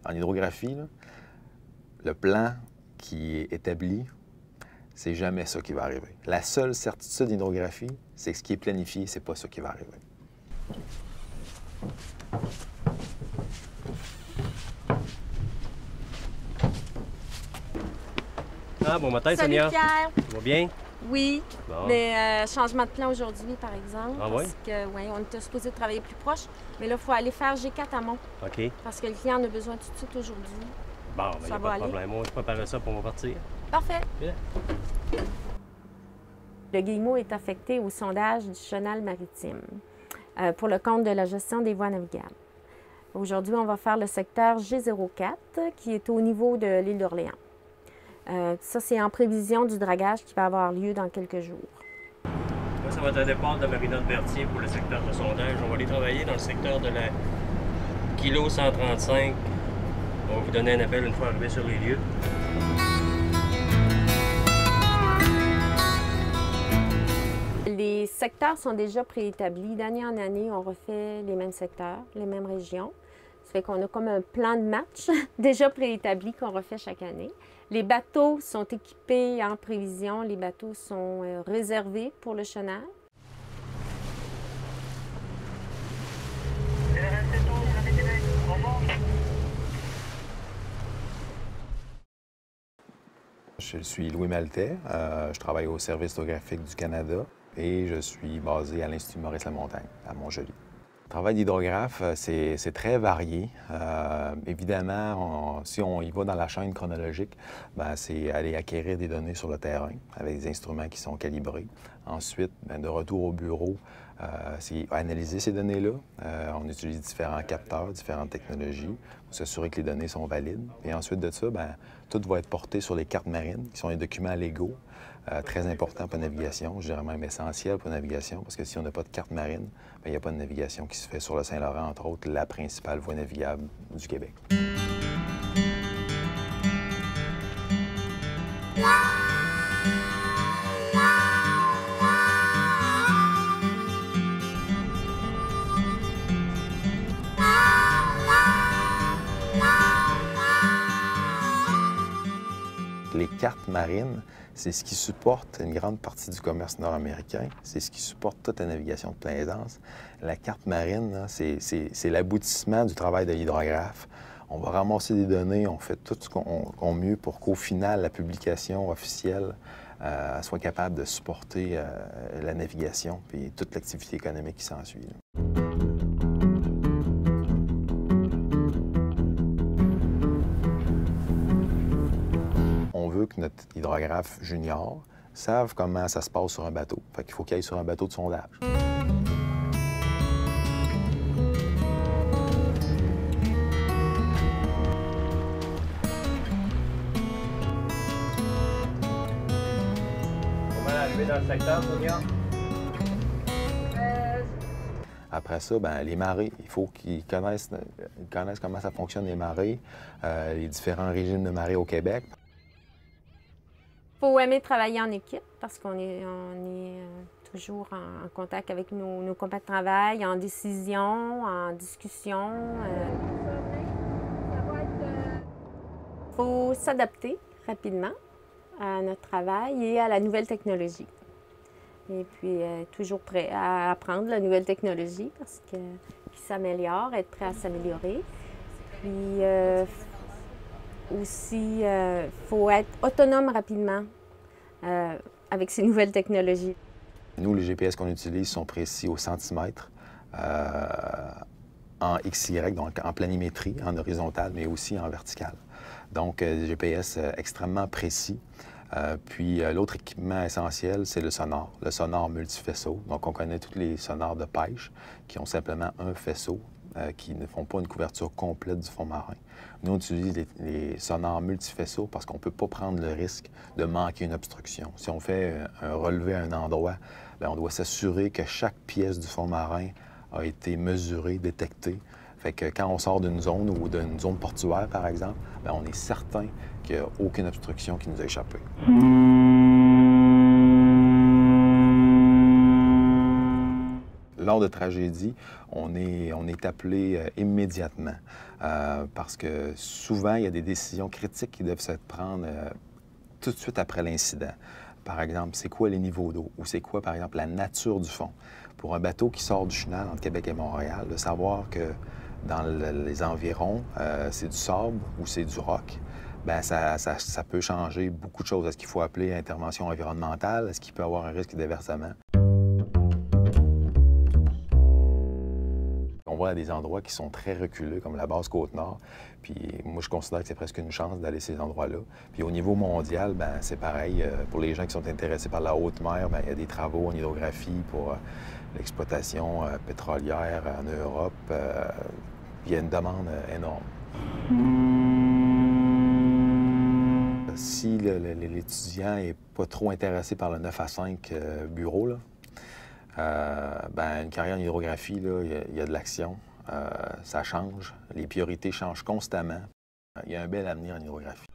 En hydrographie, là, le plan qui est établi, c'est jamais ça qui va arriver. La seule certitude d'hydrographie, c'est que ce qui est planifié, c'est pas ça qui va arriver. Ah, bon matin, Salut Sonia. Pierre. Ça va bien? Oui, Bon. mais changement de plan aujourd'hui, par exemple. Ah ouais? Parce que, ouais, on était supposé travailler plus proche, mais là, il faut aller faire G4 à Mont. OK. Parce que le client en a besoin tout de suite aujourd'hui. Bon, il n'y Ça a va pas de aller? problème. On va préparer ça pour on va partir. Parfait. Bien. Le Guillemot est affecté au sondage du chenal maritime pour le compte de la gestion des voies navigables. Aujourd'hui, on va faire le secteur G04 qui est au niveau de l'île d'Orléans. Ça, c'est en prévision du dragage qui va avoir lieu dans quelques jours. Là, ça va être un départ de Marina de Berthier pour le secteur de sondage. On va aller travailler dans le secteur de la Kilo 135. On va vous donner un appel une fois arrivé sur les lieux. Les secteurs sont déjà préétablis. D'année en année, on refait les mêmes secteurs, les mêmes régions. Ça fait qu'on a comme un plan de match déjà préétabli qu'on refait chaque année. Les bateaux sont équipés en prévision. Les bateaux sont réservés pour le chenal. Je suis Louis Maltais, je travaille au Service hydrographique du Canada et je suis basé à l'Institut Maurice-Lamontagne, à Montjoly. Le travail d'hydrographe, c'est très varié. Évidemment, si on y va dans la chaîne chronologique, c'est aller acquérir des données sur le terrain avec des instruments qui sont calibrés. Ensuite, de retour au bureau, c'est analyser ces données-là. On utilise différents capteurs, différentes technologies pour s'assurer que les données sont valides. Et ensuite de ça, tout va être porté sur les cartes marines, qui sont des documents légaux, très importants pour la navigation, je dirais même essentiels pour la navigation, parce que si on n'a pas de carte marine, il n'y a pas de navigation qui se fait sur le Saint-Laurent, entre autres, la principale voie navigable du Québec. Les cartes marines, c'est ce qui supporte une grande partie du commerce nord-américain. C'est ce qui supporte toute la navigation de plaisance. La carte marine, c'est l'aboutissement du travail de l'hydrographe. On va ramasser des données, on fait tout ce qu'on mieux pour qu'au final, la publication officielle soit capable de supporter la navigation et toute l'activité économique qui s'ensuit. On veut que notre hydrographe junior sache comment ça se passe sur un bateau. Fait qu'il faut qu'il aille sur un bateau de sondage. Comment arriver dans le secteur, Sonia? Après ça, les marées, il faut qu'ils connaissent comment ça fonctionne les marées, les différents régimes de marées au Québec. Il faut aimer travailler en équipe parce qu'on est, toujours en contact avec nos compagnes de travail, en décision, en discussion. Il faut s'adapter rapidement à notre travail et à la nouvelle technologie. Et puis, toujours prêt à apprendre la nouvelle technologie parce que qui s'améliore, être prêt à s'améliorer. Puis, aussi, il faut être autonome rapidement avec ces nouvelles technologies. Nous, les GPS qu'on utilise sont précis au centimètre, en XY, donc en planimétrie, en horizontale, mais aussi en verticale. Donc, des GPS extrêmement précis. Puis l'autre équipement essentiel, c'est le sonar multifaisceau. Donc on connaît tous les sonars de pêche qui ont simplement un faisceau, qui ne font pas une couverture complète du fond marin. Nous, on utilise les sonars multifaisceaux parce qu'on ne peut pas prendre le risque de manquer une obstruction. Si on fait un relevé à un endroit, bien, on doit s'assurer que chaque pièce du fond marin a été mesurée, détectée. Fait que quand on sort d'une zone ou d'une zone portuaire, par exemple, bien, on est certain qu'il n'y a aucune obstruction qui nous a échappé. Lors de tragédie, on est appelé immédiatement parce que souvent, il y a des décisions critiques qui doivent se prendre tout de suite après l'incident. Par exemple, c'est quoi les niveaux d'eau ou c'est quoi, par exemple, la nature du fond. Pour un bateau qui sort du chenal entre Québec et Montréal, de savoir que dans les environs, c'est du sable ou c'est du roc, bien, ça peut changer beaucoup de choses. Est-ce qu'il faut appeler intervention environnementale? Est-ce qu'il peut y avoir un risque de déversement? On va à des endroits qui sont très reculés, comme la base Côte-Nord. Puis moi, je considère que c'est presque une chance d'aller à ces endroits-là. Puis au niveau mondial, bien, c'est pareil. Pour les gens qui sont intéressés par la haute mer, bien, il y a des travaux en hydrographie pour l'exploitation pétrolière en Europe. Il y a une demande énorme. Si l'étudiant n'est pas trop intéressé par le 9 à 5 bureau, là, une carrière en hydrographie, là, il y a de l'action, ça change, les priorités changent constamment. Il y a un bel avenir en hydrographie.